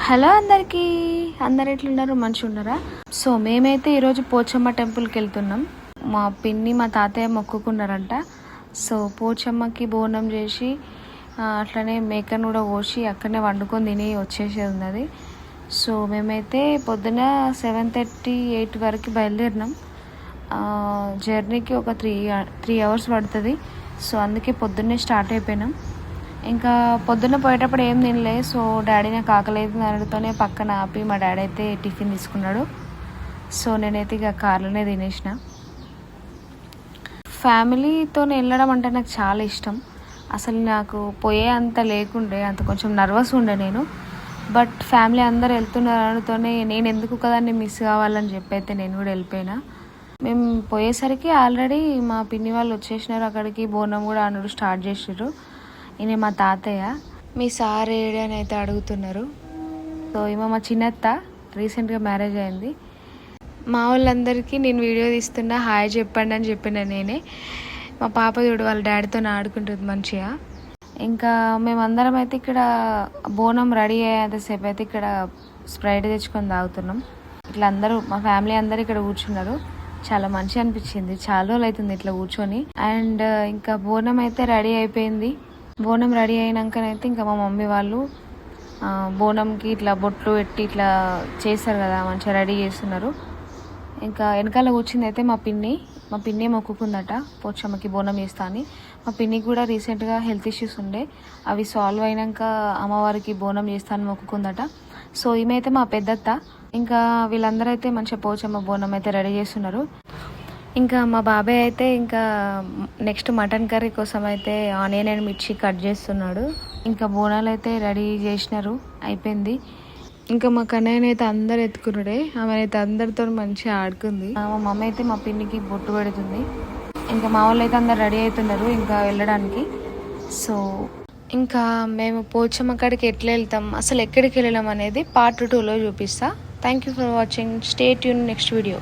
Hello అందరికీ, అందరు ఎట్లున్నారు? మంచిగా ఉన్నారా? సో మేమైతే ఈరోజు పోచమ్మ టెంపుల్కి వెళ్తున్నాం. మా పిన్ని మా తాతయ్య మొక్కుకున్నారంట. సో పోచమ్మకి బోనం చేసి అట్లనే మేకను కూడా కోసి అక్కడనే వండుకొని తిని వచ్చేసేది ఉన్నది. సో మేమైతే పొద్దున 7:30, 8 వరకు బయలుదేరినాం. జర్నీకి ఒక 3 అవర్స్ పడుతుంది. సో అందుకే పొద్దున్నే స్టార్ట్ అయిపోయినాం. ఇంకా పొద్దున్న పోయేటప్పుడు ఏం తినలే. సో డాడీ నాకు ఆకలేదు అనడంతోనే పక్కన ఆపి మా డాడీ అయితే టిఫిన్ తీసుకున్నాడు. సో నేనైతే ఇక కార్లోనే తినేసిన. ఫ్యామిలీతో వెళ్ళడం అంటే నాకు చాలా ఇష్టం. అసలు నాకు పోయే అంత లేకుండే, అంత కొంచెం నర్వస్ ఉండే నేను. బట్ ఫ్యామిలీ అందరు వెళ్తున్నారనితోనే నేను ఎందుకు కదాన్ని మిస్ కావాలని చెప్పి అయితే నేను కూడా వెళ్ళిపోయినా. మేము పోయేసరికి ఆల్రెడీ మా పిన్ని వాళ్ళు వచ్చేసినారు అక్కడికి. బోనం కూడా అనుడు స్టార్ట్ చేసిర్రు. ఈయన మా తాతయ్య. మీ సార్ ఏడి అని అయితే అడుగుతున్నారు. సో ఈమె మా చిన్నత్త, రీసెంట్గా మ్యారేజ్ అయింది. మా వాళ్ళందరికీ నేను వీడియో తీస్తున్నా, హాయ్ చెప్పండి అని చెప్పిన నేనే. మా పాప చూడు వాళ్ళ డాడీతో ఆడుకుంటుంది మంచిగా. ఇంకా మేమందరం అయితే ఇక్కడ బోనం రెడీ అయ్యేంతసేపు అయితే ఇక్కడ స్ప్రైట్ తెచ్చుకొని తాగుతున్నాం. ఇట్లా అందరూ మా ఫ్యామిలీ అందరూ ఇక్కడ కూర్చున్నారు. చాలా మంచిగా అనిపించింది. చాలా రోజులు అవుతుంది ఇట్లా కూర్చొని. అండ్ ఇంకా బోనం అయితే రెడీ అయిపోయింది. బోనం రెడీ అయినాకనైతే ఇంకా మా మమ్మీ వాళ్ళు బోనంకి ఇట్లా బొట్లు పెట్టి ఇట్లా చేస్తారు కదా, మంచిగా రెడీ చేస్తున్నారు. ఇంకా వెనకాల కూర్చుంది అయితే మా పిన్ని మొక్కుకుందట పోచమ్మకి బోనం చేస్తా అని. మా పిన్నికి కూడా రీసెంట్గా హెల్త్ ఇష్యూస్ ఉండే, అవి సాల్వ్ అయినాక అమ్మవారికి బోనం చేస్తా అని మొక్కుకుందట. సో ఈమె అయితే మా పెద్దత్త. ఇంకా వీళ్ళందరూ అయితే మంచిగా పోచమ్మ బోనం అయితే రెడీ చేస్తున్నారు. ఇంకా మా బాబాయ్ అయితే ఇంకా నెక్స్ట్ మటన్ కర్రీ కోసం అయితే ఆనియన్ అండ్ మిర్చి కట్ చేస్తున్నాడు. ఇంకా బోనాలు అయితే రెడీ చేసినారు, అయిపోయింది. ఇంకా మా కన్నయ్యని అయితే అందరు ఎత్తుకున్నాడే, ఆమె అయితే అందరితో మంచిగా ఆడుకుంది. మా మమ్మీ అయితే మా పిన్నికి బొట్టు పెడుతుంది. ఇంకా మా వాళ్ళు అయితే అందరు రెడీ అవుతున్నారు ఇంకా వెళ్ళడానికి. సో ఇంకా మేము పోచమ్మ కాడికి ఎట్లా వెళ్తాం, అసలు ఎక్కడికి వెళ్ళాం అనేది పార్ట్ 2లో చూపిస్తా. Thank you for watching. Stay tune next video.